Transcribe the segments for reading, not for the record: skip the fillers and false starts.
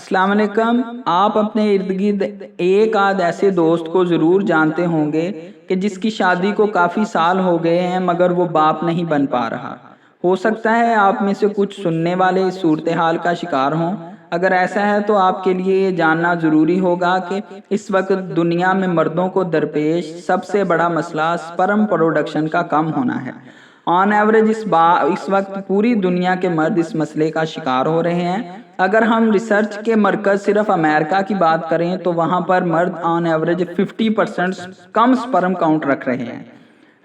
अस्सलाम वालेकुम। आप अपने इर्द गिर्द एक आध ऐसे दोस्त को ज़रूर जानते होंगे कि जिसकी शादी को काफ़ी साल हो गए हैं मगर वो बाप नहीं बन पा रहा। हो सकता है आप में से कुछ सुनने वाले इस सूरत हाल का शिकार हों। अगर ऐसा है तो आपके लिए ये जानना ज़रूरी होगा कि इस वक्त दुनिया में मर्दों को दरपेश सबसे बड़ा मसला स्पर्म प्रोडक्शन का कम होना है। ऑन एवरेज इस वक्त पूरी दुनिया के मर्द इस मसले का शिकार हो रहे हैं। अगर हम रिसर्च के मरकज़ सिर्फ अमेरिका की बात करें तो वहाँ पर मर्द on average 50% come sperm count रख रहे हैं।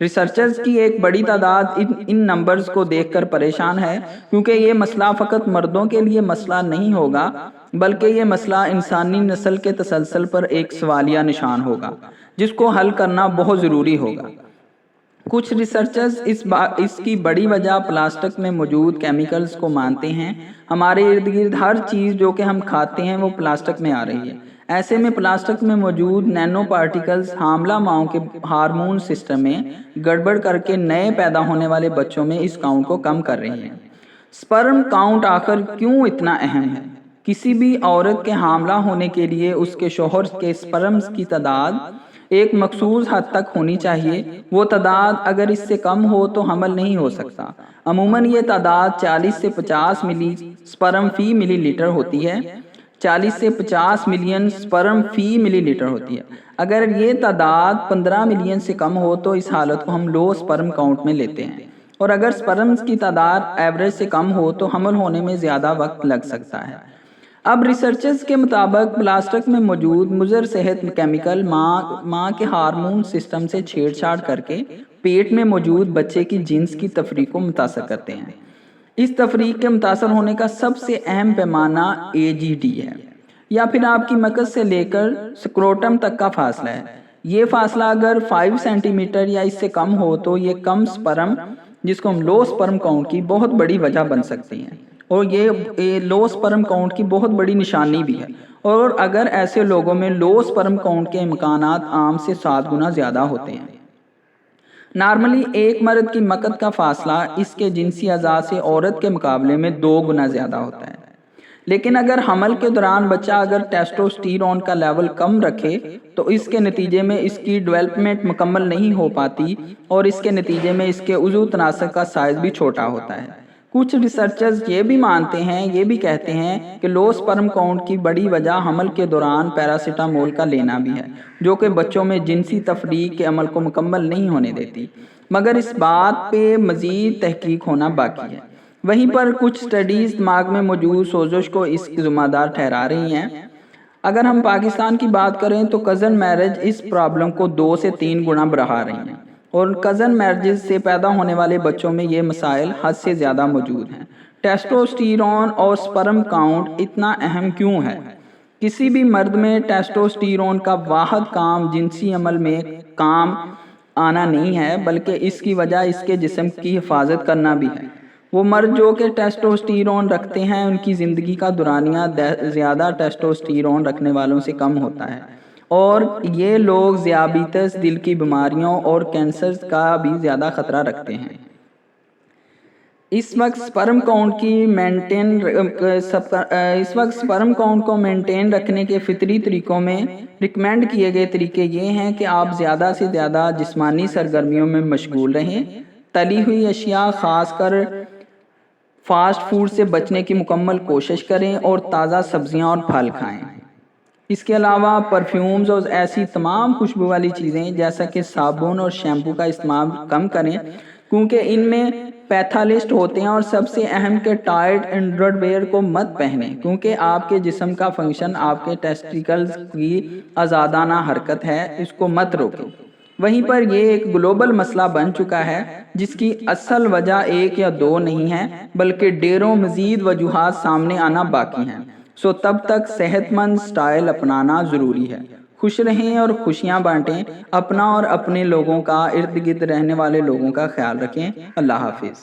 रिसर्चर्स की एक बड़ी तादाद इन नंबर्स को देखकर परेशान है, क्योंकि ये मसला फ़कत मर्दों के लिए मसला नहीं होगा बल्कि ये मसला इंसानी नस्ल के तसलसल पर एक सवालिया निशान होगा जिसको हल करना बहुत ज़रूरी होगा। कुछ रिसर्चर्स इसकी बड़ी वजह प्लास्टिक में मौजूद केमिकल्स को मानते हैं। हमारे इर्द गिर्द हर चीज़ जो कि हम खाते हैं वो प्लास्टिक में आ रही है। ऐसे में प्लास्टिक में मौजूद नैनो पार्टिकल्स हामला माओं के हार्मोन सिस्टम में गड़बड़ करके नए पैदा होने वाले बच्चों में इस काउंट को कम कर रही हैं। स्पर्म काउंट आखिर क्यों इतना अहम है? किसी भी औरत के हामला होने के लिए उसके शोहर के स्पर्म्स की तादाद एक मखसूस हद तक होनी चाहिए। वो तादाद अगर इससे कम हो तो हमल नहीं हो सकता। अमूमन ये तादाद 40 से 50 मिली स्पर्म फी मिलीलीटर होती है। 40 से 50 मिलियन स्पर्म फी मिलीलीटर होती है। अगर ये तादाद 15 मिलियन से कम हो तो इस हालत को हम लो स्पर्म काउंट में लेते हैं, और अगर स्पर्म्स की तादाद एवरेज से कम हो तो हमल होने में ज़्यादा वक्त लग सकता है। अब रिसर्चर्स के मुताबिक प्लास्टिक में मौजूद मुज़र सेहत केमिकल माँ के हार्मोन सिस्टम से छेड़छाड़ करके पेट में मौजूद बच्चे की जिन्स की तफरीक को मुतासर करते हैं। इस तफरीक के मुतासर होने का सबसे अहम पैमाना AGD है, या फिर आपकी मकस से लेकर स्क्रोटम तक का फासला है। ये फासला अगर 5 सेंटीमीटर या इससे कम हो तो ये कम स्पर्म, जिसको हम लो स्पर्म काउंट की बहुत बड़ी वजह बन सकती हैं, और ये लो स्पर्म काउंट की बहुत बड़ी निशानी भी है। और अगर ऐसे लोगों में लो स्पर्म काउंट के इम्कानात आम से 7 गुना ज़्यादा होते हैं। नॉर्मली एक मर्द की मकत का फासला इसके जिनसी अज़ा से औरत के मुकाबले में 2 गुना ज़्यादा होता है। लेकिन अगर हमल के दौरान बच्चा अगर टेस्टोस्टेरोन का लेवल कम रखे तो इसके नतीजे में इसकी डेवलपमेंट मुकम्मल नहीं हो पाती, और इसके नतीजे में इसके उज़ू तनासर का साइज़ भी छोटा होता है। कुछ रिसर्चर्स ये भी मानते हैं, ये भी कहते हैं कि लो स्पर्म काउंट की बड़ी वजह हमल के दौरान पैरासीटामोल का लेना भी है, जो कि बच्चों में जिनसी तफरीक के अमल को मुकम्मल नहीं होने देती, मगर इस बात पे मज़ीद तहकीक होना बाकी है। वहीं पर कुछ स्टडीज़ दिमाग में मौजूद सोजश को इसकी ज़िम्मेदार ठहरा रही हैं। अगर हम पाकिस्तान की बात करें तो कज़न मैरिज इस प्रॉब्लम को 2 से 3 गुना बढ़ा रही हैं, और कज़न मैरिज से पैदा होने वाले बच्चों में ये मसाइल हद से ज़्यादा मौजूद हैं। टेस्टोस्टेरोन और स्पर्म काउंट इतना अहम क्यों है? किसी भी मर्द में टेस्टोस्टेरोन का वाहद काम जिनसी अमल में काम आना नहीं है, बल्कि इसकी वजह इसके जिस्म की हिफाजत करना भी है। वो मर्द जो कि टेस्टोस्टेरोन रखते हैं उनकी ज़िंदगी का दुरानिया ज़्यादा टेस्टोस्टेरोन रखने वालों से कम होता है, और ये लोग ज़ियाबितस, दिल की बीमारियों और कैंसर का भी ज़्यादा ख़तरा रखते हैं। इस वक्त स्पर्म काउंट को मेंटेन रखने के फितरी तरीक़ों में रिकमेंड किए गए तरीके ये हैं कि आप ज़्यादा से ज़्यादा जिस्मानी सरगर्मियों में मशगूल रहें। तली हुई अशिया ख़ासकर फास्ट फूड से बचने की मुकम्मल कोशिश करें, और ताज़ा सब्जियां और फल खाएं। इसके अलावा परफ्यूम्स और ऐसी तमाम खुशबू वाली चीज़ें जैसा कि साबुन और शैम्पू का इस्तेमाल कम करें, क्योंकि इनमें पैथालिस्ट होते हैं। और सबसे अहम के टाइट अंडरवेयर को मत पहने, क्योंकि आपके जिस्म का फंक्शन आपके टेस्टिकल्स की आज़ादाना हरकत है, इसको मत रोकें। वहीं पर यह एक ग्लोबल मसला बन चुका है जिसकी असल वजह 1 या 2 नहीं है, बल्कि ढेरों मज़ीद वजूहात सामने आना बाकी हैं। सो तब तक सेहतमंद स्टाइल अपनाना ज़रूरी है। खुश रहें और खुशियाँ बांटें। अपना और अपने लोगों का, इर्द गिर्द रहने वाले लोगों का ख्याल रखें। अल्लाह हाफिज़।